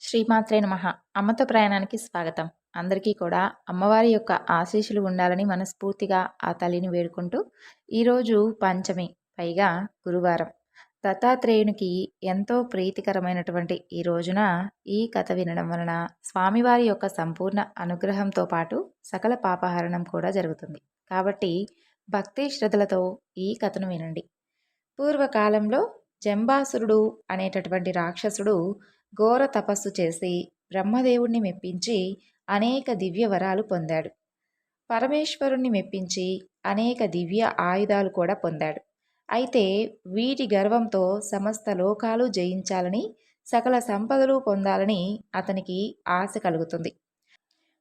శ్రీమాత్రే నమః. అమ్మతో ప్రయాణానికి స్వాగతం. అందరికీ కూడా అమ్మవారి యొక్క ఆశీస్సులు ఉండాలని మనస్ఫూర్తిగా ఆ తల్లిని వేడుకుంటూ, ఈరోజు పంచమి, పైగా గురువారం. దత్తాత్రేయునికి ఎంతో ప్రీతికరమైనటువంటి ఈ రోజున ఈ కథ వినడం వలన స్వామివారి యొక్క సంపూర్ణ అనుగ్రహంతో పాటు సకల పాపహరణం కూడా జరుగుతుంది. కాబట్టి భక్తి శ్రద్ధలతో ఈ కథను వినండి. పూర్వకాలంలో జంబాసురుడు అనేటటువంటి రాక్షసుడు ఘోర తపస్సు చేసి బ్రహ్మదేవుణ్ణి మెప్పించి అనేక దివ్య వరాలు పొందాడు. పరమేశ్వరుణ్ణి మెప్పించి అనేక దివ్య ఆయుధాలు కూడా పొందాడు. అయితే వీటి గర్వంతో సమస్త లోకాలు జయించాలని, సకల సంపదలు పొందాలని అతనికి ఆశ కలుగుతుంది.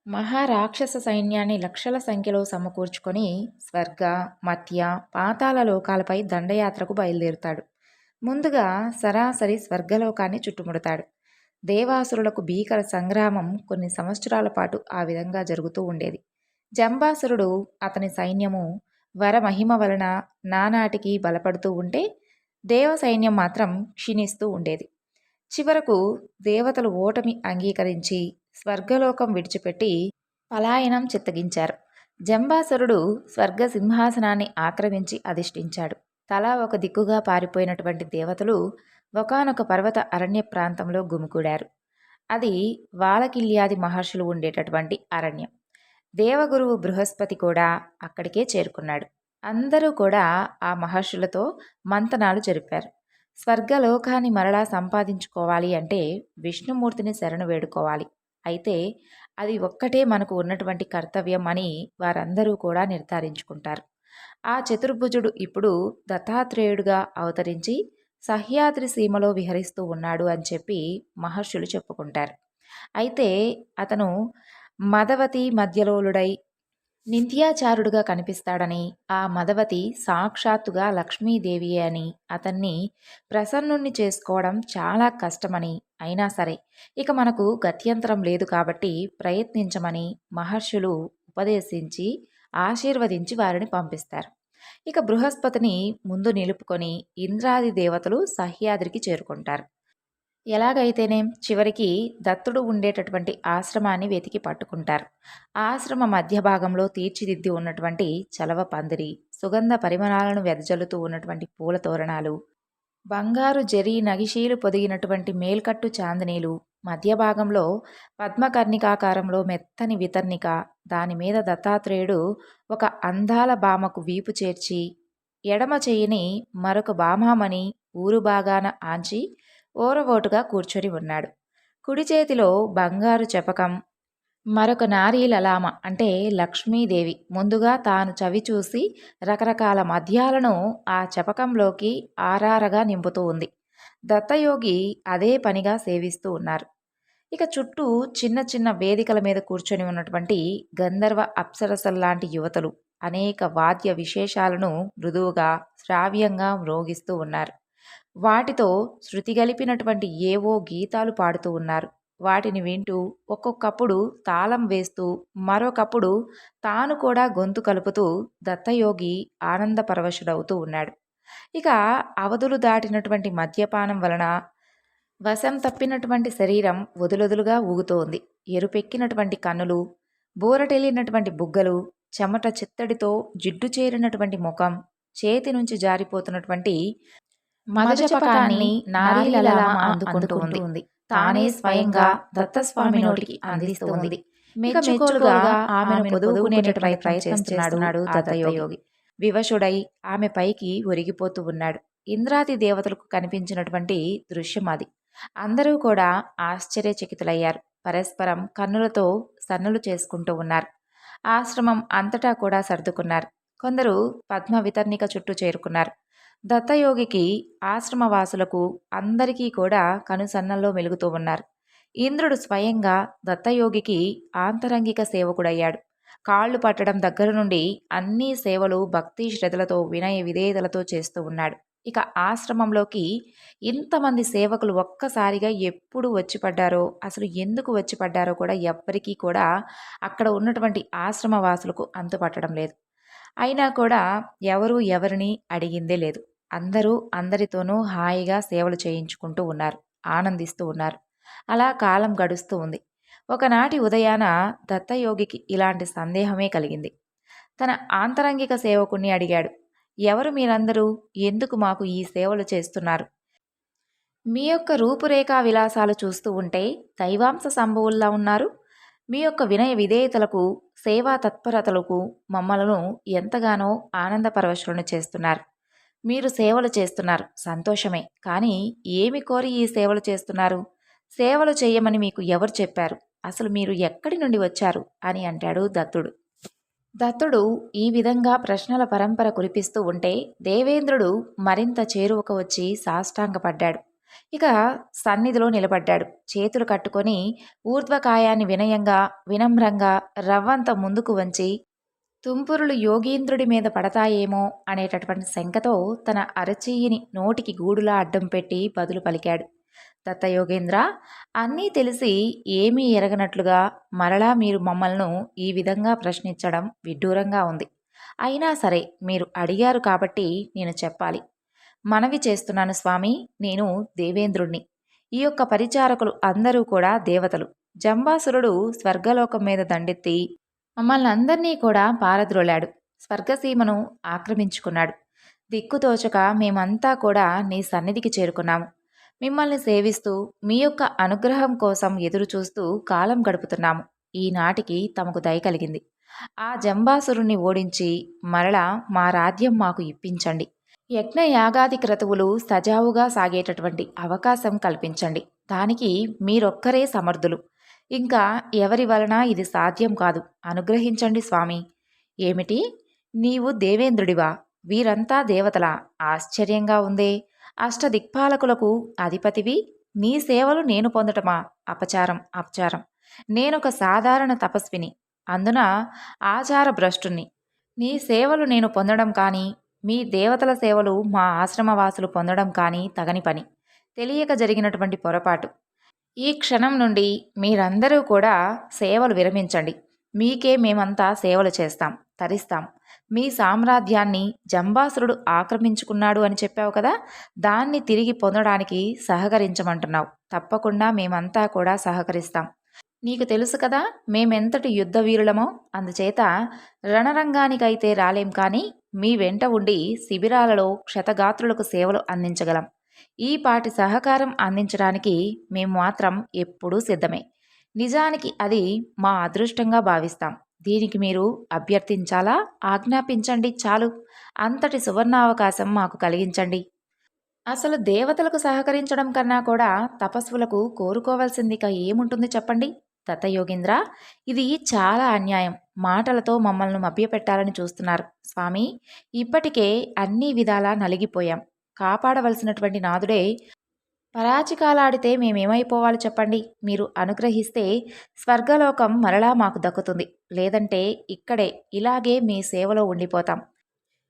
మహారాక్షస సైన్యాన్ని లక్షల సంఖ్యలో సమకూర్చుకొని స్వర్గ, మధ్య, పాతాళ లోకాలపై దండయాత్రకు బయలుదేరుతాడు. ముందుగా సరాసరి స్వర్గలోకాన్ని చుట్టుముడతాడు. దేవాసురులకు భీకర సంగ్రామం కొన్ని సంవత్సరాల పాటు ఆ విధంగా జరుగుతూ ఉండేది. జంబాసురుడు, అతని సైన్యము వరమహిమ వలన నానాటికి బలపడుతూ ఉంటే దేవ సైన్యం మాత్రం క్షీణిస్తూ ఉండేది. చివరకు దేవతలు ఓటమి అంగీకరించి స్వర్గలోకం విడిచిపెట్టి పలాయనం చిత్తగించారు. జంబాసురుడు స్వర్గ సింహాసనాన్ని ఆక్రమించి అధిష్ఠించాడు. తలా ఒక దిక్కుగా పారిపోయినటువంటి దేవతలు ఒకానొక పర్వత అరణ్య ప్రాంతంలో గుమికూడారు. అది వాలకిల్యాది మహర్షులు ఉండేటటువంటి అరణ్యం. దేవగురువు బృహస్పతి కూడా అక్కడికే చేరుకున్నాడు. అందరూ కూడా ఆ మహర్షులతో మంతనాలు జరిపారు. స్వర్గలోకాన్ని మరలా సంపాదించుకోవాలి అంటే విష్ణుమూర్తిని శరణు వేడుకోవాలి. అయితే అది ఒక్కటే మనకు ఉన్నటువంటి కర్తవ్యం అని వారందరూ కూడా నిర్ధారించుకుంటారు. ఆ చతుర్భుజుడు ఇప్పుడు దత్తాత్రేయుడుగా అవతరించి సహ్యాద్రి సీమలో విహరిస్తూ ఉన్నాడు అని చెప్పి మహర్షులు చెప్పుకుంటారు. అయితే అతను మదవతి మధ్యలోలుడై నింద్యాచారుడుగా కనిపిస్తాడని, ఆ మదవతి సాక్షాత్తుగా లక్ష్మీదేవియే అని, అతన్ని ప్రసన్నుణ్ణి చేసుకోవడం చాలా కష్టమని, అయినా సరే ఇక మనకు గత్యంతరం లేదు కాబట్టి ప్రయత్నించమని మహర్షులు ఉపదేశించి ఆశీర్వదించి వారిని పంపిస్తారు. ఇక బృహస్పతిని ముందు నిలుపుకొని ఇంద్రాది దేవతలు సహ్యాద్రికి చేరుకుంటారు. ఎలాగైతేనేం చివరికి దత్తుడు ఉండేటటువంటి ఆశ్రమాన్ని వెతికి పట్టుకుంటారు. ఆశ్రమ మధ్య భాగంలో తీర్చిదిద్ది ఉన్నటువంటి చలవ పందిరి, సుగంధ పరిమళాలను వెదజల్లుతూ ఉన్నటువంటి పూల తోరణాలు, బంగారు జరీ నగిశీలు పొదిగినటువంటి మేల్కట్టు చాందనీలు, మధ్య భాగంలో పద్మకర్ణికాకారంలో మెత్తని వితర్నిక, దానిమీద దత్తాత్రేయుడు ఒక అందాల భామకు వీపు చేర్చి ఎడమ చెయ్యిని మరొక భామామణి ఊరు బాగాన ఆంచి ఓరవోటుగా కూర్చొని ఉన్నాడు. కుడి చేతిలో బంగారు చపకం, మరొక నారీ లలామ అంటే లక్ష్మీదేవి ముందుగా తాను చవిచూసి రకరకాల మద్యాలను ఆ చపకంలోకి ఆరారగా నింపుతూ ఉంది. దత్తయోగి అదే పనిగా సేవిస్తూ ఉన్నారు. ఇక చుట్టూ చిన్న చిన్న వేదికల మీద కూర్చొని ఉన్నటువంటి గంధర్వ అప్సరసల్లాంటి యువతలు అనేక వాద్య విశేషాలను మృదువుగా శ్రావ్యంగా మ్రోగిస్తూ ఉన్నారు. వాటితో శృతి గలిపినటువంటి ఏవో గీతాలు పాడుతూ ఉన్నారు. వాటిని వింటూ ఒక్కొక్కప్పుడు తాళం వేస్తూ మరొకప్పుడు తాను కూడా గొంతు కలుపుతూ దత్తయోగి ఆనంద పరవశుడవుతూ ఉన్నాడు. ఇక అవధులు దాటినటువంటి మద్యపానం వలన వశం తప్పినటువంటి శరీరం వదులొదులుగా ఊగుతోంది. ఎరుపెక్కినటువంటి కన్నులు, బూరటెళ్ళినటువంటి బుగ్గలు, చెమట చిత్తడితో జిడ్డు చేరినటువంటి ముఖం, చేతి నుంచి జారిపోతున్నటువంటి మధుచపకాన్ని నారీలలామ అందుకుంటూ ఉంది. తానే స్వయంగా దత్తస్వామి నోటికి అందిస్తూ ఉంది. మెచ్చుకోలుగా ఆమెను పొదువుకునేటటువంటి ప్రయత్నం చేస్తున్నాడు దత్తయోగి. వివశుడై ఆమె పైకి ఒరిగిపోతూ ఉన్నాడు. ఇంద్రాది దేవతలకు కనిపించినటువంటి దృశ్యం అది. అందరూ కూడా ఆశ్చర్యచకితులయ్యారు. పరస్పరం కన్నులతో సన్నులు చేసుకుంటూ ఉన్నారు. ఆశ్రమం అంతటా కూడా సర్దుకున్నారు. కొందరు పద్మ వితర్నిక చుట్టూ చేరుకున్నారు. దత్తయోగికి, ఆశ్రమవాసులకు అందరికీ కూడా కనుసన్నల్లో మెలుగుతూ ఉన్నారు. ఇంద్రుడు స్వయంగా దత్తయోగికి ఆంతరంగిక సేవకుడయ్యాడు. కాళ్ళు పట్టడం దగ్గర నుండి అన్ని సేవలు భక్తి శ్రద్ధలతో వినయ విధేయతలతో చేస్తూ ఉన్నాడు. ఇక ఆశ్రమంలోకి ఇంతమంది సేవకులు ఒక్కసారిగా ఎప్పుడు వచ్చి పడ్డారో, అసలు ఎందుకు వచ్చి పడ్డారో కూడా ఎవ్వరికీ కూడా అక్కడ ఉన్నటువంటి ఆశ్రమవాసులకు అంతుపట్టడం లేదు. అయినా కూడా ఎవరు ఎవరిని అడిగిందే లేదు. అందరూ అందరితోనూ హాయిగా సేవలు చేయించుకుంటూ ఉన్నారు, ఆనందిస్తూ ఉన్నారు. అలా కాలం గడుస్తూ ఉంది. ఒకనాటి ఉదయాన దత్తయోగికి ఇలాంటి సందేహమే కలిగింది. తన ఆంతరంగిక సేవకుణ్ణి అడిగాడు. ఎవరు మీరందరూ? ఎందుకు మాకు ఈ సేవలు చేస్తున్నారు? మీ యొక్క రూపురేఖా విలాసాలు చూస్తూ ఉంటే దైవాంశ సంభవుల్లా ఉన్నారు. మీ యొక్క వినయ విధేయతలకు, సేవా తత్పరతలకు మమ్మలను ఎంతగానో ఆనందపరవశులను చేస్తున్నారు. మీరు సేవలు చేస్తున్నారు, సంతోషమే. కానీ ఏమి కోరి ఈ సేవలు చేస్తున్నారు? సేవలు చేయమని మీకు ఎవరు చెప్పారు? అసలు మీరు ఎక్కడి నుండి వచ్చారు అని అంటాడు దత్తుడు. దత్తుడు ఈ విధంగా ప్రశ్నల పరంపర కురిపిస్తూ ఉంటే దేవేంద్రుడు మరింత చేరువకు వచ్చి సాష్టాంగపడ్డాడు. ఇక సన్నిధిలో నిలబడ్డాడు. చేతులు కట్టుకొని ఊర్ధ్వకాయాన్ని వినయంగా, వినమ్రంగా రవ్వంత ముందుకు వంచి తుంపురులు యోగీంద్రుడి మీద పడతాయేమో అనేటటువంటి శంకతో తన అరచెయ్యిని నోటికి గూడులా అడ్డం పెట్టి బదులు పలికాడు. దత్తయోగేంద్ర, అన్నీ తెలిసి ఏమీ ఎరగనట్లుగా మరలా మీరు మమ్మల్ని ఈ విధంగా ప్రశ్నించడం విడ్డూరంగా ఉంది. అయినా సరే మీరు అడిగారు కాబట్టి నేను చెప్పాలి. మనవి చేస్తున్నాను స్వామి, నేను దేవేంద్రుణ్ణి. ఈ యొక్క పరిచారకులు అందరూ కూడా దేవతలు. జంబాసురుడు స్వర్గలోకం మీద దండెత్తి మమ్మల్ని అందరినీ కూడా పారద్రోలాడు. స్వర్గసీమను ఆక్రమించుకున్నాడు. దిక్కుతోచక మేమంతా కూడా నీ సన్నిధికి చేరుకున్నాము. మిమ్మల్ని సేవిస్తూ మీ యొక్క అనుగ్రహం కోసం ఎదురుచూస్తూ కాలం గడుపుతున్నాము. ఈనాటికి తమకు దయ కలిగింది. ఆ జంబాసురుణ్ణి ఓడించి మరలా మా రాజ్యం మాకు ఇప్పించండి. యజ్ఞ యాగాది క్రతువులు సజావుగా సాగేటటువంటి అవకాశం కల్పించండి. దానికి మీరొక్కరే సమర్థులు. ఇంకా ఎవరి వలన ఇది సాధ్యం కాదు. అనుగ్రహించండి స్వామి. ఏమిటి? నీవు దేవేంద్రుడివా? వీరంతా దేవతలా? ఆశ్చర్యంగా ఉందే. అష్టదిక్పాలకులకు అధిపతివి. నీ సేవలు నేను పొందటమా? అపచారం, అపచారం. నేనొక సాధారణ తపస్విని, అందున ఆచార భ్రష్టుణ్ణి. నీ సేవలు నేను పొందడం కానీ, మీ దేవతల సేవలు మా ఆశ్రమవాసులు పొందడం కానీ తగని పని. తెలియక జరిగినటువంటి పొరపాటు. ఈ క్షణం నుండి మీరందరూ కూడా సేవలు విరమించండి. మీకే మేమంతా సేవలు చేస్తాం, తరిస్తాం. మీ సామ్రాజ్యాన్ని జంబాసురుడు ఆక్రమించుకున్నాడు అని చెప్పావు కదా, దాన్ని తిరిగి పొందడానికి సహకరించమంటున్నావు. తప్పకుండా మేమంతా కూడా సహకరిస్తాం. నీకు తెలుసు కదా మేమెంతటి యుద్ధ వీరులమో. అందుచేత రణరంగానికైతే రాలేం, కానీ మీ వెంట ఉండి శిబిరాలలో క్షతగాత్రులకు సేవలు అందించగలం. ఈ పాటి సహకారం అందించడానికి మేము మాత్రం ఎప్పుడూ సిద్ధమే. నిజానికి అది మా అదృష్టంగా భావిస్తాం. దీనికి మీరు అభ్యర్థించాలా? ఆజ్ఞాపించండి చాలు. అంతటి సువర్ణావకాశం మాకు కలిగించండి. అసలు దేవతలకు సహకరించడం కన్నా కూడా తపస్సులకు కోరుకోవాల్సిందిక ఏముంటుంది చెప్పండి. దత్తయోగీంద్ర, ఇది చాలా అన్యాయం. మాటలతో మమ్మల్ని మభ్యపెట్టాలని చూస్తున్నారు స్వామి. ఇప్పటికే అన్ని విధాలా నలిగిపోయాం. కాపాడవలసినటువంటి నాదుడే పరాచికాలాడితే మేమేమైపోవాలి చెప్పండి. మీరు అనుగ్రహిస్తే స్వర్గలోకం మరలా మాకు దక్కుతుంది. లేదంటే ఇక్కడే ఇలాగే మీ సేవలో ఉండిపోతాం.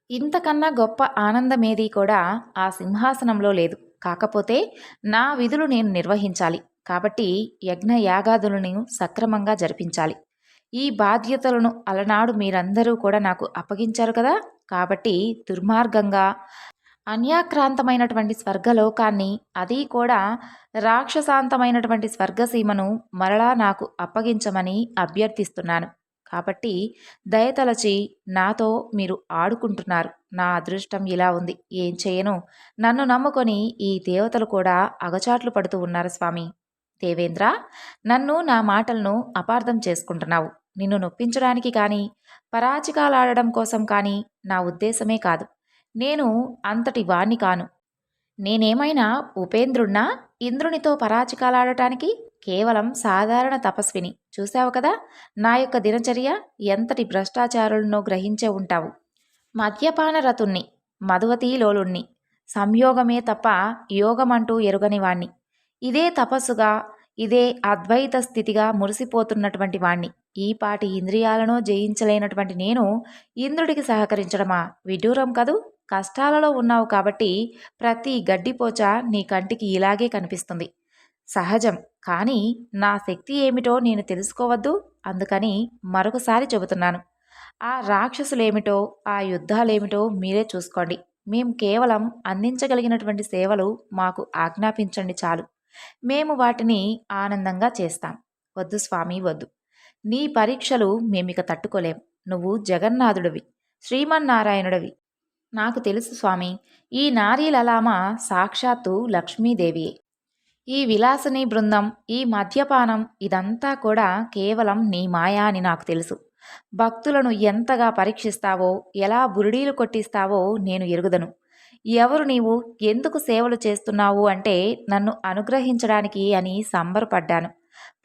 ఇంతకన్నా గొప్ప ఆనందమేదీ కూడా ఆ సింహాసనంలో లేదు. కాకపోతే నా విధులు నేను నిర్వహించాలి. కాబట్టి యజ్ఞ యాగాదులను సక్రమంగా జరిపించాలి. ఈ బాధ్యతలను అలనాడు మీరందరూ కూడా నాకు అప్పగించారు కదా. కాబట్టి దుర్మార్గంగా అన్యాక్రాంతమైనటువంటి స్వర్గలోకాన్ని, అది కూడా రాక్షసాంతమైనటువంటి స్వర్గసీమను మరలా నాకు అప్పగించమని అభ్యర్థిస్తున్నాను. కాబట్టి దయతలచి నాతో మీరు ఆడుకుంటున్నారు. నా అదృష్టం ఇలా ఉంది, ఏం చేయను. నన్ను నమ్ముకొని ఈ దేవతలు కూడా అగచాట్లు పడుతూ ఉన్నారు స్వామి. దేవేంద్ర, నన్ను నా మాటలను అపార్థం చేసుకుంటున్నావు. నిన్ను నొప్పించడానికి కానీ, పరాచికాలాడడం కోసం కానీ నా ఉద్దేశమే కాదు. నేను అంతటి వాణ్ణి కాను. నేనేమైనా ఉపేంద్రుణ్ణా ఇంద్రునితో పరాచికాలాడటానికి? కేవలం సాధారణ తపస్విని. చూశావు కదా నా యొక్క దినచర్య. ఎంతటి భ్రష్టాచారులనో గ్రహించే ఉంటావు. మద్యపానరతుణ్ణి, మధువతీలోలుణ్ణి, సంయోగమే తప్ప యోగమంటూ ఎరుగని వాణ్ణి. ఇదే తపస్సుగా, ఇదే అద్వైత స్థితిగా మురిసిపోతున్నటువంటి వాణ్ణి. ఈ పాటి ఇంద్రియాలను జయించలేనటువంటి నేను ఇంద్రుడికి సహకరించడమా? విడ్డూరం కదూ. కష్టాలలో ఉన్నావు కాబట్టి ప్రతి గడ్డిపోచ నీ కంటికి ఇలాగే కనిపిస్తుంది. సహజం. కానీ నా శక్తి ఏమిటో నేను తెలుసుకోవద్దు? అందుకని మరొకసారి చెబుతున్నాను. ఆ రాక్షసులేమిటో, ఆ యుద్ధాలేమిటో మీరే చూసుకోండి. మేం కేవలం అందించగలిగినటువంటి సేవలు మాకు ఆజ్ఞాపించండి చాలు. మేము వాటిని ఆనందంగా చేస్తాం. వద్దు స్వామి వద్దు. నీ పరీక్షలు మేమిక తట్టుకోలేం. నువ్వు జగన్నాథుడివి, శ్రీమన్నారాయణుడివి. నాకు తెలుసు స్వామి. ఈ నారీలలామ సాక్షాత్తు లక్ష్మీదేవియే. ఈ విలాసిని బృందం, ఈ మద్యపానం ఇదంతా కూడా కేవలం నీ మాయ అని నాకు తెలుసు. భక్తులను ఎంతగా పరీక్షిస్తావో, ఎలా బురిడీలు కొట్టిస్తావో నేను ఎరుగుదను. ఎవరు నీవు? ఎందుకు సేవలు చేస్తున్నావు అంటే నన్ను అనుగ్రహించడానికి అని సంబరపడ్డాను.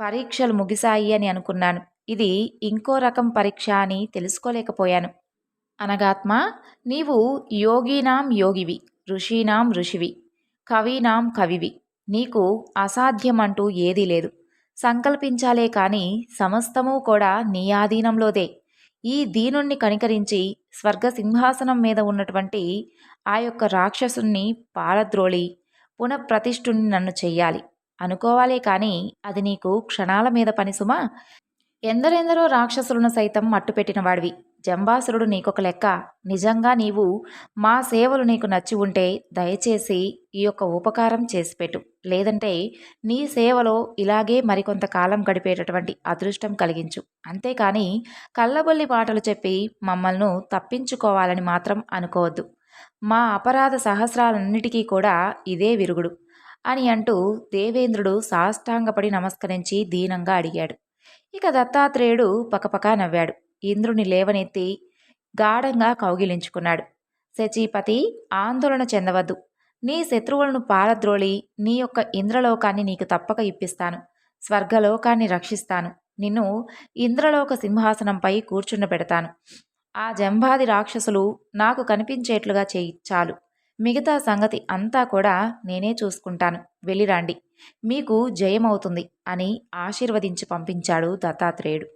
పరీక్షలు ముగిశాయి అని అనుకున్నాను. ఇది ఇంకో రకం పరీక్ష అని తెలుసుకోలేకపోయాను. అనగాత్మ, నీవు యోగీనాం యోగివి, ఋషీనాం ఋషివి, కవీనాం కవివి. నీకు అసాధ్యమంటూ ఏదీ లేదు. సంకల్పించాలే కాని సమస్తమూ కూడా నీ ఆధీనంలోదే. ఈ దీనుణ్ణి కనికరించి స్వర్గ సింహాసనం మీద ఉన్నటువంటి ఆ యొక్క రాక్షసుణ్ణి పారద్రోలి పునఃప్రతిష్ఠుణ్ణి నన్ను చెయ్యాలి అనుకోవాలే కాని అది నీకు క్షణాల మీద పని సుమా. ఎందరెందరో రాక్షసులను సైతం మట్టుపెట్టిన వాడివి. జంబాసురుడు నీకొక లెక్క. నిజంగా నీవు మా సేవలు నీకు నచ్చి ఉంటే దయచేసి ఈ యొక్క ఉపకారం చేసిపెట్టు. లేదంటే నీ సేవలో ఇలాగే మరికొంతకాలం గడిపేటటువంటి అదృష్టం కలిగించు. అంతేకాని కళ్ళబొల్లి మాటలు చెప్పి మమ్మల్ని తప్పించుకోవాలని మాత్రం అనుకోవద్దు. మా అపరాధ సహస్రాలన్నిటికీ కూడా ఇదే విరుగుడు అని అంటూ దేవేంద్రుడు సాష్టాంగపడి నమస్కరించి దీనంగా అడిగాడు. ఇక దత్తాత్రేయుడు పకపకా నవ్వాడు. ఇంద్రుని లేవనెత్తి గాఢంగా కౌగిలించుకున్నాడు. శచీపతి, ఆందోళన చెందవద్దు. నీ శత్రువులను పారద్రోలి నీ యొక్క ఇంద్రలోకాన్ని నీకు తప్పక ఇప్పిస్తాను. స్వర్గలోకాన్ని రక్షిస్తాను. నిన్ను ఇంద్రలోక సింహాసనంపై కూర్చుండబెడతాను. ఆ జంబాది రాక్షసులు నాకు కనిపించేట్లుగా చేయి చాలు. మిగతా సంగతి అంతా కూడా నేనే చూసుకుంటాను. వెళ్ళిరాండి, మీకు జయమవుతుంది అని ఆశీర్వదించి పంపించాడు దత్తాత్రేయుడు.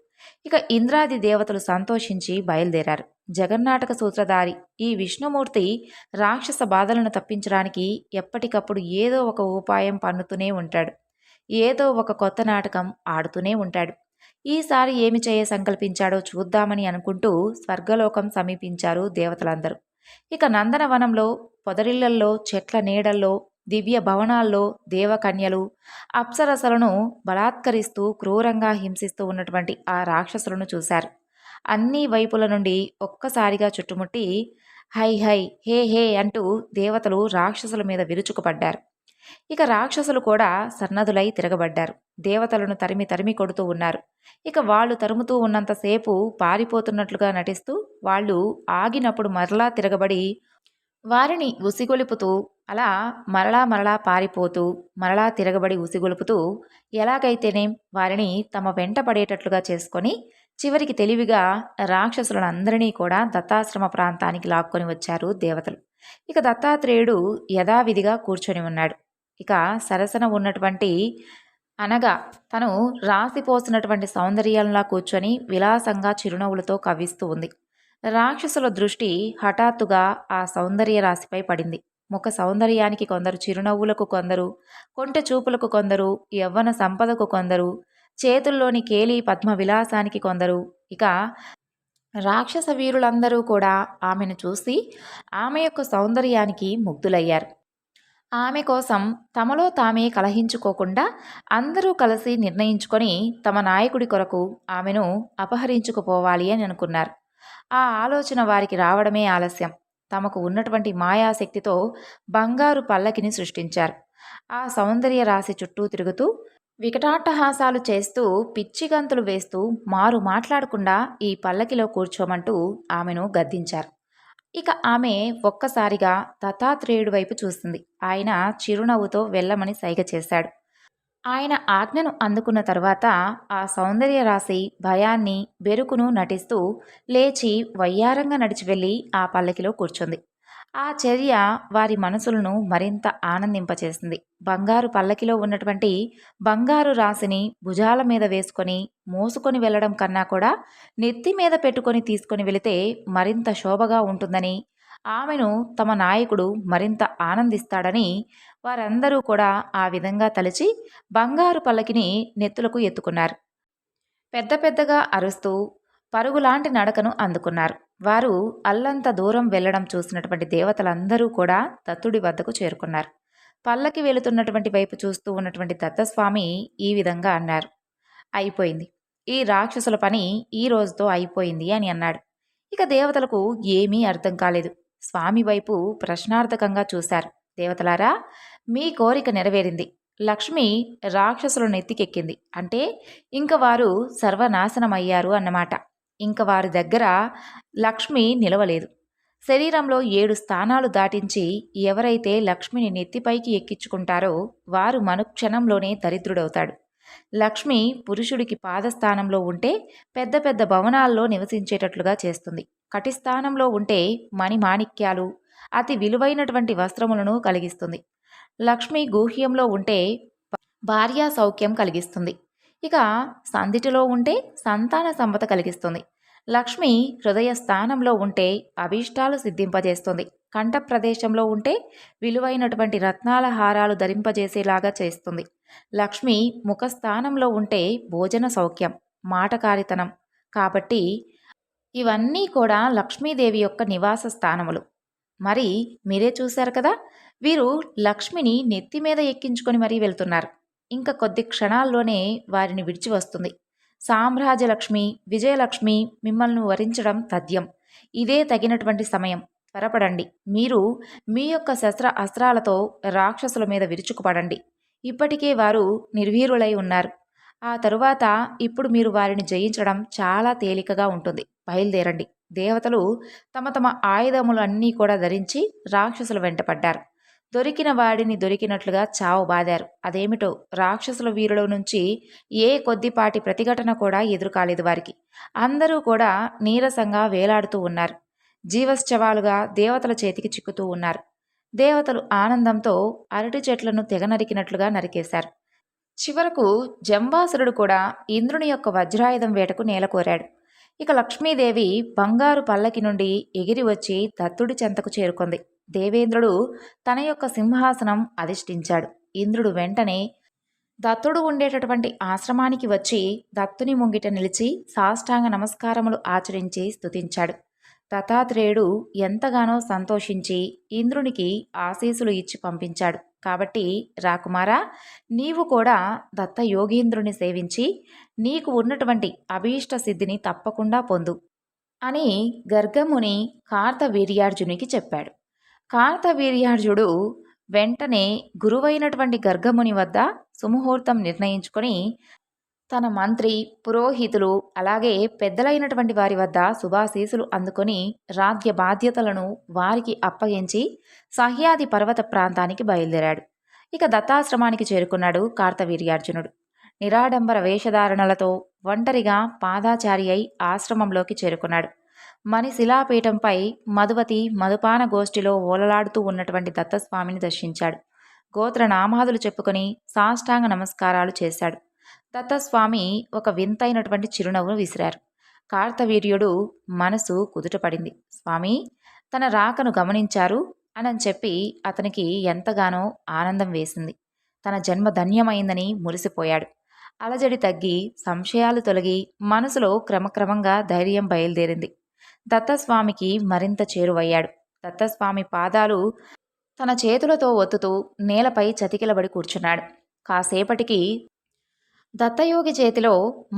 ఇక ఇంద్రాది దేవతలు సంతోషించి బయలుదేరారు. జగన్నాటక సూత్రధారి ఈ విష్ణుమూర్తి రాక్షస బాధలను తప్పించడానికి ఎప్పటికప్పుడు ఏదో ఒక ఉపాయం పన్నుతూనే ఉంటాడు. ఏదో ఒక కొత్త నాటకం ఆడుతూనే ఉంటాడు. ఈసారి ఏమి చేయ సంకల్పించాడో చూద్దామని అనుకుంటూ స్వర్గలోకం సమీపించారు దేవతలందరూ. ఇక నందనవనంలో, పొదరిళ్లల్లో, చెట్ల నీడల్లో, దివ్య భవనాల్లో దేవకన్యలు అప్సరసలను బలాత్కరిస్తూ క్రూరంగా హింసిస్తూ ఉన్నటువంటి ఆ రాక్షసులను చూశారు. అన్ని వైపుల నుండి ఒక్కసారిగా చుట్టుముట్టి హై హై హే హే అంటూ దేవతలు రాక్షసుల మీద విరుచుకుపడ్డారు. ఇక రాక్షసులు కూడా సన్నదులై తిరగబడ్డారు. దేవతలను తరిమి తరిమి కొడుతూ ఉన్నారు. ఇక వాళ్ళు తరుముతూ ఉన్నంతసేపు పారిపోతున్నట్లుగా నటిస్తూ వాళ్ళు ఆగినప్పుడు మరలా తిరగబడి వారిని ఉసిగొలుపుతూ అలా మరలా మరలా పారిపోతూ మరలా తిరగబడి ఉసిగొలుపుతూ ఎలాగైతేనేం వారిని తమ వెంట పడేటట్లుగా చేసుకొని చివరికి తెలివిగా రాక్షసులందరినీ కూడా దత్తాశ్రమ ప్రాంతానికి లాక్కొని వచ్చారు దేవతలు. ఇక దత్తాత్రేయుడు యథావిధిగా కూర్చొని ఉన్నాడు. ఇక సరసన ఉన్నటువంటి అనగా తను రాసిపోసినటువంటి సౌందర్యంలా కూర్చొని విలాసంగా చిరునవ్వులతో కవ్విస్తూ ఉంది. రాక్షసుల దృష్టి హఠాత్తుగా ఆ సౌందర్య రాశిపై పడింది. ముఖ సౌందర్యానికి కొందరు, చిరునవ్వులకు కొందరు, కొంటె చూపులకు కొందరు, యవ్వన సంపదకు కొందరు, చేతుల్లోని కేలి పద్మ విలాసానికి కొందరు. ఇక రాక్షస వీరులందరూ కూడా ఆమెను చూసి ఆమె యొక్క సౌందర్యానికి ముగ్ధులయ్యారు. ఆమె కోసం తమలో తామే కలహించుకోకుండా అందరూ కలిసి నిర్ణయించుకొని తమ నాయకుడి కొరకు ఆమెను అపహరించుకుపోవాలి అని అనుకున్నారు. ఆ ఆలోచన వారికి రావడమే ఆలస్యం. తమకు ఉన్నటువంటి మాయాశక్తితో బంగారు పల్లకిని సృష్టించారు. ఆ సౌందర్య రాశి చుట్టూ తిరుగుతూ వికటాట్టహాసాలు చేస్తూ పిచ్చిగంతులు వేస్తూ మారు మాట్లాడకుండా ఈ పల్లకిలో కూర్చోమంటూ ఆమెను గద్దించారు. ఇక ఆమె ఒక్కసారిగా దత్తాత్రేయుడి వైపు చూసింది. ఆయన చిరునవ్వుతో వెళ్ళమని సైగ చేశాడు. ఆయన ఆజ్ఞను అందుకున్న తరువాత ఆ సౌందర్య రాశి భయాన్ని, బెరుకును నటిస్తూ లేచి వయ్యారంగా నడిచి వెళ్ళి ఆ పల్లకిలో కూర్చుంది. ఆ చర్య వారి మనసులను మరింత ఆనందింపచేసింది. బంగారు పల్లకిలో ఉన్నటువంటి బంగారు రాశిని భుజాల మీద వేసుకొని మోసుకొని వెళ్ళడం కన్నా కూడా నెత్తి మీద పెట్టుకొని తీసుకొని వెళితే మరింత శోభగా ఉంటుందని, ఆమెను తమ నాయకుడు మరింత ఆనందిస్తాడని వారందరూ కూడా ఆ విధంగా తలచి బంగారు పల్లకిని నెత్తులకు ఎత్తుకున్నారు. పెద్ద పెద్దగా అరుస్తూ పరుగులాంటి నడకను అందుకున్నారు. వారు అల్లంత దూరం వెళ్లడం చూసినటువంటి దేవతలందరూ కూడా దత్తుడి వద్దకు చేరుకున్నారు. పల్లకి వెళుతున్నటువంటి వైపు చూస్తూ ఉన్నటువంటి దత్తస్వామి ఈ విధంగా అన్నారు. అయిపోయింది. ఈ రాక్షసుల పని ఈ రోజుతో అయిపోయింది అని అన్నాడు. ఇక దేవతలకు ఏమీ అర్థం కాలేదు. స్వామి వైపు ప్రశ్నార్థకంగా చూశారు. దేవతలారా, మీ కోరిక నెరవేరింది. లక్ష్మి రాక్షసుల నెత్తికెక్కింది. అంటే ఇంక వారు సర్వనాశనమయ్యారు అన్నమాట. ఇంక వారి దగ్గర లక్ష్మి నిలవలేదు. శరీరంలో 7 స్థానాలు దాటించి ఎవరైతే లక్ష్మిని నెత్తిపైకి ఎక్కించుకుంటారో వారు మనుక్షణంలోనే దరిద్రుడవుతాడు. లక్ష్మి పురుషుడికి పాదస్థానంలో ఉంటే పెద్ద పెద్ద భవనాల్లో నివసించేటట్లుగా చేస్తుంది. కటిస్థానంలో ఉంటే మణిమాణిక్యాలు, అతి విలువైనటువంటి వస్త్రములను కలిగిస్తుంది. లక్ష్మి గూహ్యంలో ఉంటే భార్యా సౌఖ్యం కలిగిస్తుంది. ఇక సందిటిలో ఉంటే సంతాన సంపద కలిగిస్తుంది. లక్ష్మి హృదయ స్థానంలో ఉంటే అభీష్టాలు సిద్ధింపజేస్తుంది. కంఠ ప్రదేశంలో ఉంటే విలువైనటువంటి రత్నాల హారాలు ధరింపజేసేలాగా చేస్తుంది. లక్ష్మి ముఖస్థానంలో ఉంటే భోజన సౌఖ్యం, మాటకారితనం. కాబట్టి ఇవన్నీ కూడా లక్ష్మీదేవి యొక్క నివాస స్థానములు. మరి మీరే చూశారు కదా, వీరు లక్ష్మిని నెత్తి మీద ఎక్కించుకొని మరీ వెళ్తున్నారు. ఇంకా కొద్ది క్షణాల్లోనే వారిని విడిచి వస్తుంది. సామ్రాజ్యలక్ష్మి, విజయలక్ష్మి మిమ్మల్ని వరించడం తథ్యం. ఇదే తగినటువంటి సమయం. త్వరపడండి. మీరు మీ యొక్క శస్త్ర అస్త్రాలతో రాక్షసుల మీద విరుచుకుపడండి. ఇప్పటికే వారు నిర్వీరులై ఉన్నారు. ఆ తరువాత ఇప్పుడు మీరు వారిని జయించడం చాలా తేలికగా ఉంటుంది. బయలుదేరండి. దేవతలు తమ తమ ఆయుధములు అన్నీ కూడా ధరించి రాక్షసుల వెంటపడ్డారు. దొరికిన వాడిని దొరికినట్లుగా చావు బాదారు. అదేమిటో రాక్షసుల వీరుల నుంచి ఏ కొద్దిపాటి ప్రతిఘటన కూడా ఎదురుకాలేదు వారికి. అందరూ కూడా నీరసంగా వేలాడుతూ ఉన్నారు. జీవశ్చవాలుగా దేవతల చేతికి చిక్కుతూ ఉన్నారు. దేవతలు ఆనందంతో అరటి చెట్లను తెగ నరికినట్లుగా నరికేశారు. చివరకు జంబాసురుడు కూడా ఇంద్రుని యొక్క వజ్రాయుధం వేటకు నేలకోరాడు. ఇక లక్ష్మీదేవి బంగారు పల్లకి నుండి ఎగిరి వచ్చి దత్తుడి చెంతకు చేరుకుంది. దేవేంద్రుడు తన యొక్క సింహాసనం అధిష్ఠించాడు. ఇంద్రుడు వెంటనే దత్తుడు ఉండేటటువంటి ఆశ్రమానికి వచ్చి దత్తుని ముంగిట నిలిచి సాష్టాంగ నమస్కారములు ఆచరించి స్తుతించాడు. దత్తాత్రేయుడు ఎంతగానో సంతోషించి ఇంద్రునికి ఆశీసులు ఇచ్చి పంపించాడు. కాబట్టి రాకుమారా, నీవు కూడా దత్త యోగీంద్రుని సేవించి నీకు ఉన్నటువంటి అభీష్ట సిద్ధిని తప్పకుండా పొందు అని గర్గముని కార్తవీర్యార్జునికి చెప్పాడు. కార్తవీర్యార్జుడు వెంటనే గురువైనటువంటి గర్గముని వద్ద సుముహూర్తం నిర్ణయించుకొని తన మంత్రి, పురోహితులు, అలాగే పెద్దలైనటువంటి వారి వద్ద శుభాశీసులు అందుకొని రాజ్య బాధ్యతలను వారికి అప్పగించి సహ్యాది పర్వత ప్రాంతానికి బయలుదేరాడు. ఇక దత్తాశ్రమానికి చేరుకున్నాడు కార్తవీర్యార్జునుడు. నిరాడంబర వేషధారణలతో ఒంటరిగా పాదాచారి అయి ఆశ్రమంలోకి చేరుకున్నాడు. మణిశిలాపీఠంపై మధువతి మధుపాన గోష్ఠిలో ఓలలాడుతూ ఉన్నటువంటి దత్తస్వామిని దర్శించాడు. గోత్రనామాదులు చెప్పుకొని సాష్టాంగ నమస్కారాలు చేశాడు. దత్తస్వామి ఒక వింతైనటువంటి చిరునవ్వును విసిరారు. కార్తవీర్యుడు మనసు కుదుటపడింది. స్వామి తన రాకను గమనించారు అని చెప్పి అతనికి ఎంతగానో ఆనందం వేసింది. తన జన్మ ధన్యమైందని మురిసిపోయాడు. అలజడి తగ్గి సంశయాలు తొలగి మనసులో క్రమక్రమంగా ధైర్యం బయలుదేరింది. దత్తస్వామికి మరింత చేరువయ్యాడు. దత్తస్వామి పాదాలు తన చేతులతో ఒత్తుతూ నేలపై చతికిలబడి కూర్చున్నాడు. కాసేపటికి దత్తయోగి చేతిలో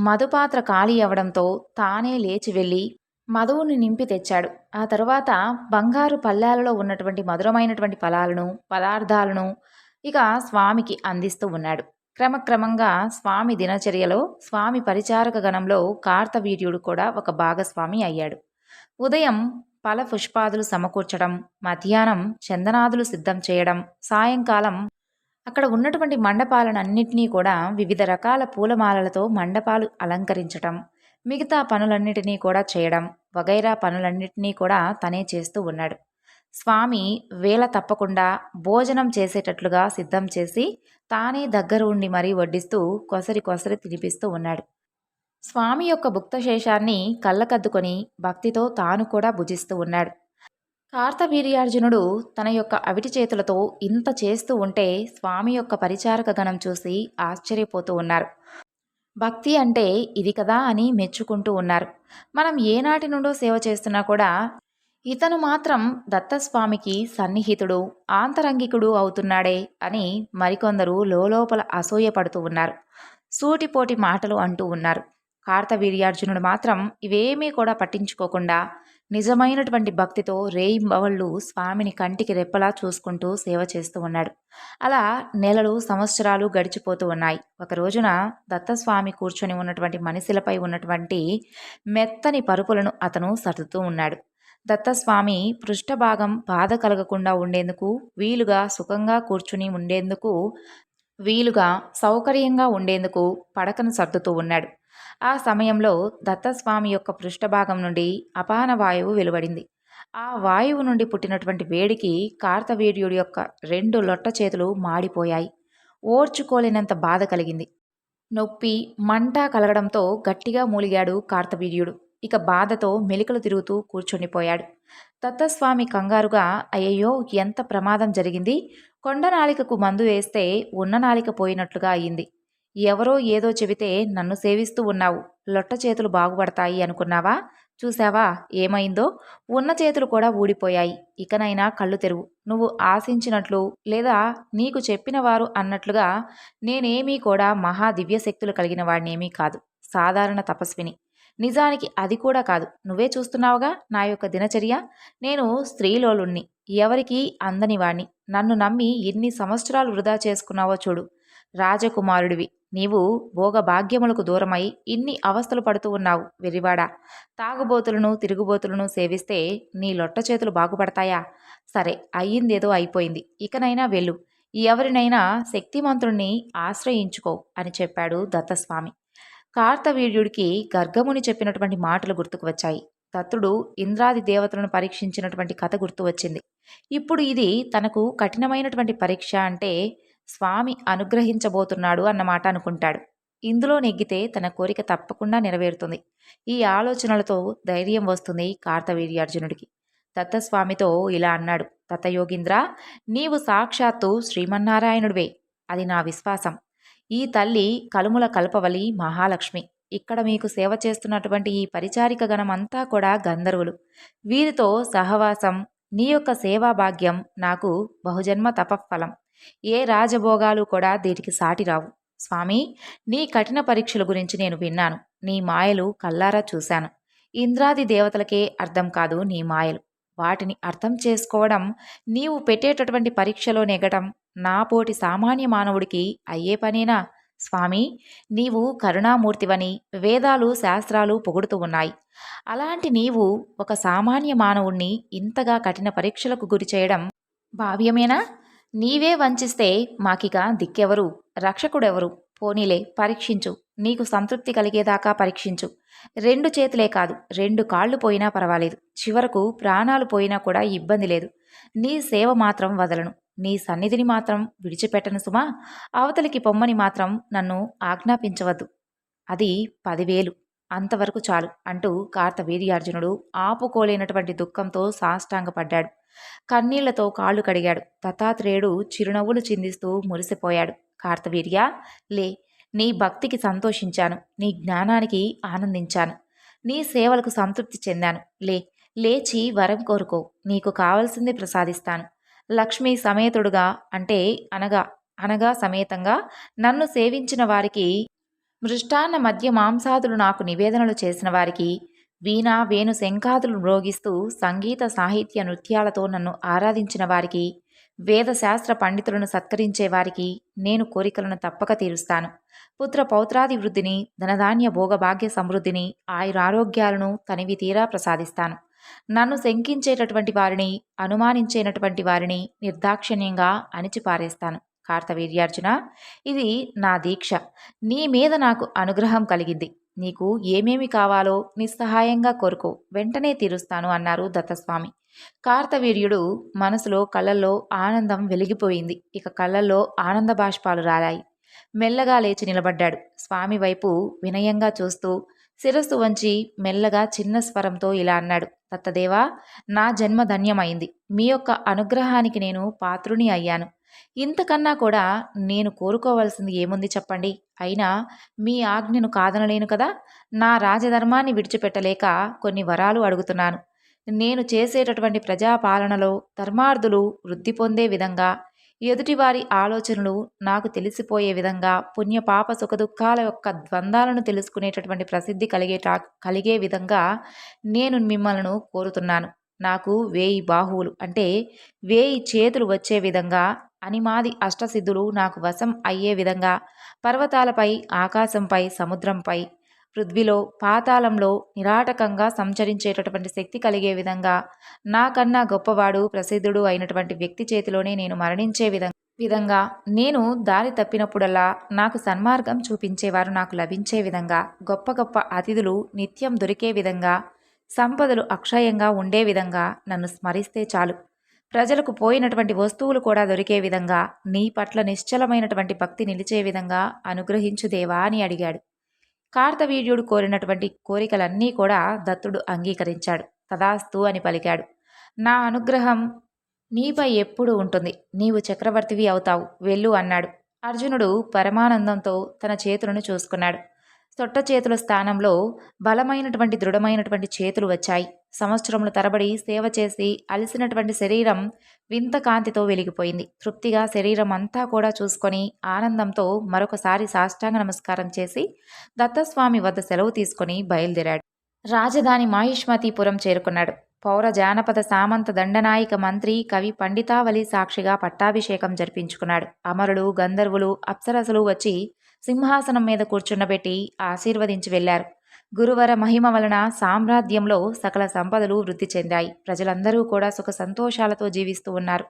మధుపాత్ర ఖాళీ అవడంతో తానే లేచి వెళ్ళి మధువుని నింపి తెచ్చాడు. ఆ తరువాత బంగారు పళ్ళాలలో ఉన్నటువంటి మధురమైనటువంటి ఫలాలను, పదార్థాలను ఇక స్వామికి అందిస్తూ ఉన్నాడు. క్రమక్రమంగా స్వామి దినచర్యలో స్వామి పరిచారక గణంలో కార్తవీర్యుడు కూడా ఒక భాగస్వామి అయ్యాడు. ఉదయం ఫల పుష్పాదులు సమకూర్చడం, మధ్యాహ్నం చందనాదులు సిద్ధం చేయడం, సాయంకాలం అక్కడ ఉన్నటువంటి మండపాలనన్నింటినీ కూడా వివిధ రకాల పూలమాలలతో మండపాలు అలంకరించటం, మిగతా పనులన్నిటినీ కూడా చేయడం, వగైరా పనులన్నిటినీ కూడా తనే చేస్తూ ఉన్నాడు. స్వామి వేళ తప్పకుండా భోజనం చేసేటట్లుగా సిద్ధం చేసి తానే దగ్గర ఉండి మరీ వడ్డిస్తూ కొసరి కొసరి తినిపిస్తూ ఉన్నాడు. స్వామి యొక్క భుక్తశేషాన్ని కళ్ళకద్దుకొని భక్తితో తాను కూడా భుజిస్తూ ఉన్నాడు. కార్తవీర్యార్జునుడు తన యొక్క అవిటి చేతులతో ఇంత చేస్తూ ఉంటే స్వామి యొక్క పరిచారక గణం చూసి ఆశ్చర్యపోతూ ఉన్నారు. భక్తి అంటే ఇది కదా అని మెచ్చుకుంటూ ఉన్నారు. మనం ఏనాటి నుండో సేవ చేస్తున్నా కూడా ఇతను మాత్రం దత్తస్వామికి సన్నిహితుడు, ఆంతరంగికుడు అవుతున్నాడే అని మరికొందరు లోలోపల అసూయపడుతూ ఉన్నారు. సూటిపోటి మాటలు అంటూ ఉన్నారు. కార్తవీర్యార్జునుడు మాత్రం ఇవేమీ కూడా పట్టించుకోకుండా నిజమైనటువంటి భక్తితో రేయింబవళ్ళు స్వామిని కంటికి రెప్పలా చూసుకుంటూ సేవ చేస్తూ ఉన్నాడు. అలా నెలలు సంవత్సరాలు గడిచిపోతూ ఉన్నాయి. ఒక రోజున దత్తస్వామి కూర్చొని ఉన్నటువంటి మనిషిలపై ఉన్నటువంటి మెత్తని పరుపులను అతను సర్దుతూ ఉన్నాడు. దత్తస్వామి పృష్ఠభాగం బాధ కలగకుండా ఉండేందుకు వీలుగా సుఖంగా కూర్చుని ఉండేందుకు వీలుగా సౌకర్యంగా ఉండేందుకు పడకను సర్దుతూ ఉన్నాడు. ఆ సమయంలో దత్తస్వామి యొక్క పృష్ఠభాగం నుండి అపాన వాయువు వెలువడింది. ఆ వాయువు నుండి పుట్టినటువంటి వేడికి కార్తవీర్యుడి యొక్క 2 లొట్ట చేతులు మాడిపోయాయి. ఓర్చుకోలేనంత బాధ కలిగింది. నొప్పి, మంట కలగడంతో గట్టిగా మూలిగాడు కార్తవీర్యుడు. ఇక బాధతో మెలికలు తిరుగుతూ కూర్చుండిపోయాడు. దత్తస్వామి కంగారుగా అయ్యయ్యో ఎంత ప్రమాదం జరిగింది, కొండ నాలికకు మందు వేస్తే ఉన్న నాలిక పోయినట్లుగా అయింది. ఎవరో ఏదో చెబితే నన్ను సేవిస్తూ ఉన్నావు, లొట్ట చేతులు బాగుపడతాయి అనుకున్నావా, చూశావా ఏమైందో, ఉన్న చేతులు కూడా ఊడిపోయాయి. ఇకనైనా కళ్ళు తెరువు. నువ్వు ఆశించినట్లు లేదా నీకు చెప్పిన వారు అన్నట్లుగా నేనేమీ కూడా మహా దివ్యశక్తులు కలిగిన వాడినేమీ కాదు, సాధారణ తపస్విని. నిజానికి అది కూడా కాదు. నువ్వే చూస్తున్నావుగా నా యొక్క దినచర్య. నేను స్త్రీలోలుణ్ణి, ఎవరికీ అందని వాణ్ణి. నన్ను నమ్మి ఎన్ని సంవత్సరాలు వృధా చేసుకున్నావో చూడు. రాజకుమారుడివి నీవు భోగభాగ్యములకు దూరమై ఇన్ని అవస్థలు పడుతూ ఉన్నావు వెర్రివాడా. తాగుబోతులను తిరుగుబోతులను సేవిస్తే నీ లొట్ట చేతులు బాగుపడతాయా? సరే, అయ్యిందేదో అయిపోయింది, ఇకనైనా వెళ్ళు. ఎవరినైనా శక్తిమంతుణ్ణి ఆశ్రయించుకో అని చెప్పాడు దత్తస్వామి. కార్తవీర్యుడికి గర్గముని చెప్పినటువంటి మాటలు గుర్తుకు వచ్చాయి. దత్తుడు ఇంద్రాది దేవతలను పరీక్షించినటువంటి కథ గుర్తు వచ్చింది. ఇప్పుడు ఇది తనకు కఠినమైనటువంటి పరీక్ష అంటే స్వామి అనుగ్రహించబోతున్నాడు అన్నమాట అనుకుంటాడు. ఇందులో నెగ్గితే తన కోరిక తప్పకుండా నెరవేరుతుంది. ఈ ఆలోచనలతో ధైర్యం వస్తుంది కార్తవీర్యార్జునుడికి. దత్తస్వామితో ఇలా అన్నాడు. దత్తయోగీంద్ర, నీవు సాక్షాత్తు శ్రీమన్నారాయణుడివే, అది నా విశ్వాసం. ఈ తల్లి కలుముల కల్పవలి మహాలక్ష్మి. ఇక్కడ మీకు సేవ చేస్తున్నటువంటి ఈ పరిచారిక గణమంతా కూడా గంధర్వులు. వీరితో సహవాసం, నీ యొక్క సేవా భాగ్యం నాకు బహుజన్మ తపఫలం. ఏ రాజభోగాలు కూడా దీనికి సాటిరావు. స్వామి, నీ కఠిన పరీక్షల గురించి నేను విన్నాను. నీ మాయలు కల్లారా చూశాను. ఇంద్రాది దేవతలకే అర్థం కాదు నీ మాయలు. వాటిని అర్థం చేసుకోవడం, నీవు పెట్టేటటువంటి పరీక్షలో నెగ్గటం నాపోటి సామాన్య మానవుడికి అయ్యే పనేనా? స్వామి, నీవు కరుణామూర్తివని వేదాలు శాస్త్రాలు పొగుడుతూ ఉన్నాయి. అలాంటి నీవు ఒక సామాన్య మానవుణ్ణి ఇంతగా కఠిన పరీక్షలకు గురి చేయడం భావ్యమేనా? నీవే వంచిస్తే మాకిక దిక్కెవరు, రక్షకుడెవరు? పోనీలే, పరీక్షించు. నీకు సంతృప్తి కలిగేదాకా పరీక్షించు. 2 చేతులే కాదు, 2 కాళ్ళు పోయినా పర్వాలేదు. చివరకు ప్రాణాలు పోయినా కూడా ఇబ్బంది లేదు. నీ సేవ మాత్రం వదలను. నీ సన్నిధిని మాత్రం విడిచిపెట్టను సుమా. అవతలికి పొమ్మని మాత్రం నన్ను ఆజ్ఞాపించవద్దు. అది 10,000 అంతవరకు చాలు అంటూ కార్తవీర్యార్జునుడు ఆపుకోలేనటువంటి దుఃఖంతో సాష్టాంగపడ్డాడు. కన్నీళ్లతో కాళ్ళు కడిగాడు. దత్తాత్రేయుడు చిరునవ్వులు చిందిస్తూ మురిసిపోయాడు. కార్తవీర్య, లే. నీ భక్తికి సంతోషించాను, నీ జ్ఞానానికి ఆనందించాను, నీ సేవలకు సంతృప్తి చెందాను. లేచి వరం కోరుకో, నీకు కావలసింది ప్రసాదిస్తాను. లక్ష్మీ సమేతుడుగా అంటే అనగా అనగా సమేతంగా నన్ను సేవించిన వారికి, మృష్టాన్న మధ్య మాంసాదులు నాకు నివేదనలు చేసిన వారికి, వీణ వేణు శంఖాదులు మ్రోగిస్తూ సంగీత సాహిత్య నృత్యాలతో నన్ను ఆరాధించిన వారికి, వేదశాస్త్ర పండితులను సత్కరించే వారికి నేను కోరికలను తప్పక తీరుస్తాను. పుత్ర పౌత్రాది వృద్ధిని, ధనధాన్య భోగభాగ్య సమృద్ధిని, ఆయురారోగ్యాలను తనివి తీరా ప్రసాదిస్తాను. నన్ను శంకించేటటువంటి వారిని, అనుమానించేటటువంటి వారిని నిర్దాక్షిణ్యంగా అణిచిపారేస్తాను. కార్తవీర్యార్జున, ఇది నా దీక్ష. నీ మీద నాకు అనుగ్రహం కలిగింది. నీకు ఏమేమి కావాలో నిస్సహాయంగా కోరుకో, వెంటనే తీరుస్తాను అన్నారు దత్తస్వామి. కార్తవీర్యుడు మనసులో కళ్ళల్లో ఆనందం వెలిగిపోయింది. ఇక కళ్ళల్లో ఆనంద బాష్పాలు రాలాయి. మెల్లగా లేచి నిలబడ్డాడు. స్వామి వైపు వినయంగా చూస్తూ శిరస్సు వంచి మెల్లగా చిన్న స్వరంతో ఇలా అన్నాడు. దత్తదేవా, నా జన్మ ధన్యమైంది. మీ యొక్క అనుగ్రహానికి నేను పాత్రుని అయ్యాను. ఇంతకన్నా కూడా నేను కోరుకోవాల్సింది ఏముంది చెప్పండి. అయినా మీ ఆజ్ఞను కాదనలేను కదా. నా రాజధర్మాన్ని విడిచిపెట్టలేక కొన్ని వరాలు అడుగుతున్నాను. నేను చేసేటటువంటి ప్రజాపాలనలో ధర్మార్థులు వృద్ధి పొందే విధంగా, ఎదుటివారి ఆలోచనలు నాకు తెలిసిపోయే విధంగా, పుణ్యపాప సుఖదుఖాల యొక్క ద్వంద్వాలను తెలుసుకునేటటువంటి ప్రసిద్ధి కలిగే విధంగా నేను మిమ్మల్ని కోరుతున్నాను. నాకు 1000 బాహువులు అంటే 1000 చేతులు వచ్చే విధంగా, అనిమాది అష్టసిద్ధులు నాకు వశం అయ్యే విధంగా, పర్వతాలపై, ఆకాశంపై, సముద్రంపై, పృథ్వీలో, పాతాళంలో నిరాటకంగా సంచరించేటటువంటి శక్తి కలిగే విధంగా, నాకన్నా గొప్పవాడు ప్రసిద్ధుడు అయినటువంటి వ్యక్తి చేతిలోనే నేను మరణించే విధంగా, నేను దారి తప్పినప్పుడల్లా నాకు సన్మార్గం చూపించేవారు నాకు లభించే విధంగా, గొప్ప గొప్ప అతిథులు నిత్యం దొరికే విధంగా, సంపదలు అక్షయంగా ఉండే విధంగా నన్ను స్మరిస్తే చాలు. ప్రజలకు పోయినటువంటి వస్తువులు కూడా దొరికే విధంగా, నీ పట్ల నిశ్చలమైనటువంటి భక్తి నిలిచే విధంగా అనుగ్రహించు దేవా అని అడిగాడు. కార్తవీర్యుడు కోరినటువంటి కోరికలన్నీ కూడా దత్తుడు అంగీకరించాడు. తదాస్తు అని పలికాడు. నా అనుగ్రహం నీపై ఎప్పుడు ఉంటుంది, నీవు చక్రవర్తివి అవుతావు, వెళ్ళు అన్నాడు. అర్జునుడు పరమానందంతో తన చేతులను చూసుకున్నాడు. తొట్ట చేతుల స్థానంలో బలమైనటువంటి దృఢమైనటువంటి చేతులు వచ్చాయి. సంవత్సరముల తరబడి సేవ చేసి అలసినటువంటి శరీరం వింత కాంతితో వెలిగిపోయింది. తృప్తిగా శరీరం అంతా కూడా చూసుకొని ఆనందంతో మరొకసారి సాష్టాంగ నమస్కారం చేసి దత్తస్వామి వద్ద సెలవు తీసుకొని బయలుదేరాడు. రాజధాని మాహిష్మతీపురం చేరుకున్నాడు. పౌర జానపద సామంత దండనాయక మంత్రి కవి పండితావళి సాక్షిగా పట్టాభిషేకం జరిపించుకున్నాడు. అమరులు, గంధర్వులు, అప్సరసులు వచ్చి సింహాసనం మీద కూర్చున్నబెట్టి ఆశీర్వదించి వెళ్లారు. గురువర మహిమ వలన సామ్రాజ్యంలో సకల సంపదలు వృద్ధి చెందాయి. ప్రజలందరూ కూడా సుఖ సంతోషాలతో జీవిస్తూ ఉన్నారు.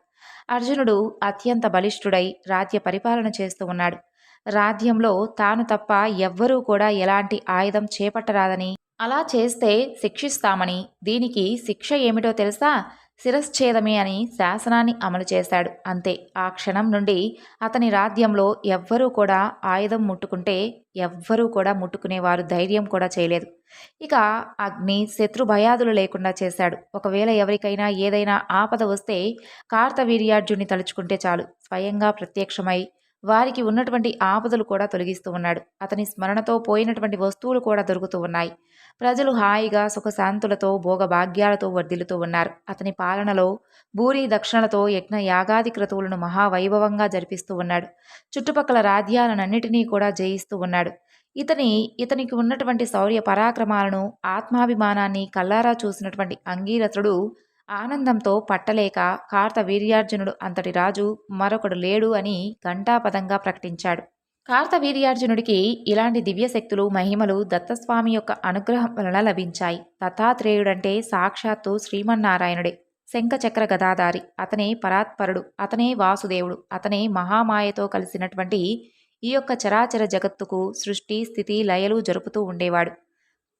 అర్జునుడు అత్యంత బలిష్ఠుడై రాజ్య పరిపాలన చేస్తూ ఉన్నాడు. రాజ్యంలో తాను తప్ప ఎవ్వరూ కూడా ఎలాంటి ఆయుధం చేపట్టరాదని, అలా చేస్తే శిక్షిస్తామని, దీనికి శిక్ష ఏమిటో తెలుసా, శిరశ్ఛేదమే అని శాసనాన్ని అమలు చేశాడు. అంతే. ఆ క్షణం నుండి అతని రాజ్యంలో ఎవ్వరూ కూడా ఆయుధం ముట్టుకుంటే ఎవ్వరూ కూడా ముట్టుకునేవారు ధైర్యం కూడా చేయలేదు. ఇక అగ్ని, శత్రు భయాదులు లేకుండా చేశాడు. ఒకవేళ ఎవరికైనా ఏదైనా ఆపద వస్తే కార్తవీర్యార్జున్ని తలుచుకుంటే చాలు, స్వయంగా ప్రత్యక్షమై వారికి ఉన్నటువంటి ఆపదలు కూడా తొలగిస్తూ ఉన్నాడు. అతని స్మరణతో పోయినటువంటి వస్తువులు కూడా దొరుకుతూ ఉన్నాయి. ప్రజలు హాయిగా సుఖశాంతులతో భోగభాగ్యాలతో వర్ధిల్లుతూ ఉన్నారు. అతని పాలనలో భూరి దక్షిణలతో యజ్ఞ యాగాది క్రతువులను మహావైభవంగా జరిపిస్తూ ఉన్నాడు. చుట్టుపక్కల రాజ్యాలన్నిటినీ కూడా జయిస్తూ ఉన్నాడు. ఇతనికి ఉన్నటువంటి శౌర్య పరాక్రమాలను, ఆత్మాభిమానాన్ని కల్లారా చూసినటువంటి అంగీరథుడు ఆనందంతో పట్టలేక కార్తవీర్యార్జునుడు అంతటి రాజు మరొకడు లేడు అని ఘంటాపదంగా ప్రకటించాడు. కార్తవీర్యార్జునుడికి ఇలాంటి దివ్యశక్తులు, మహిమలు దత్తస్వామి యొక్క అనుగ్రహం వలన లభించాయి. దత్తాత్రేయుడంటే సాక్షాత్తు శ్రీమన్నారాయణుడే. శంఖచక్ర గదాధారి, అతనే పరాత్పరుడు, అతనే వాసుదేవుడు, అతనే మహామాయతో కలిసినటువంటి ఈ యొక్క చరాచర జగత్తుకు సృష్టి, స్థితి, లయలు జరుపుతూ ఉండేవాడు.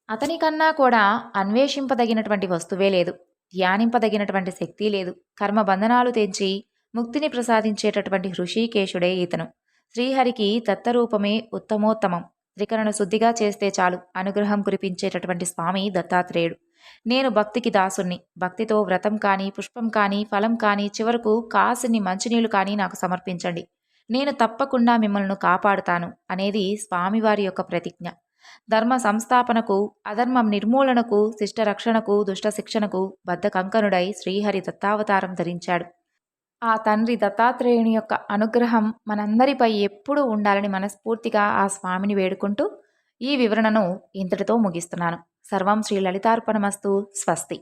అతనికన్నా కూడా అన్వేషింపదగినటువంటి వస్తువే లేదు, ధ్యానింపదగినటువంటి శక్తి లేదు. కర్మబంధనాలు తెంచి ముక్తిని ప్రసాదించేటటువంటి హృషీకేశుడే ఇతను. శ్రీహరికి దత్తరూపమే ఉత్తమోత్తమం. త్రికరణ శుద్ధిగా చేస్తే చాలు అనుగ్రహం కురిపించేటటువంటి స్వామి దత్తాత్రేయుడు. నేను భక్తికి దాసుణ్ణి. భక్తితో వ్రతం కానీ, పుష్పం కానీ, ఫలం కానీ, చివరకు కాసిని మంచినీళ్లు కానీ నాకు సమర్పించండి, నేను తప్పకుండా మిమ్మల్ని కాపాడుతాను అనేది స్వామివారి యొక్క ప్రతిజ్ఞ. ధర్మ సంస్థాపనకు, అధర్మం నిర్మూలనకు, శిష్టరక్షణకు, దుష్ట శిక్షణకు బద్ధకంకనుడై శ్రీహరి దత్తావతారం ధరించాడు. ఆ తండ్రి దత్తాత్రేయుని యొక్క అనుగ్రహం మనందరిపై ఎప్పుడూ ఉండాలని మనస్ఫూర్తిగా ఆ స్వామిని వేడుకుంటూ ఈ వివరణను ఇంతటితో ముగిస్తున్నాను. సర్వం శ్రీ లలితార్పణమస్తు. స్వస్తి.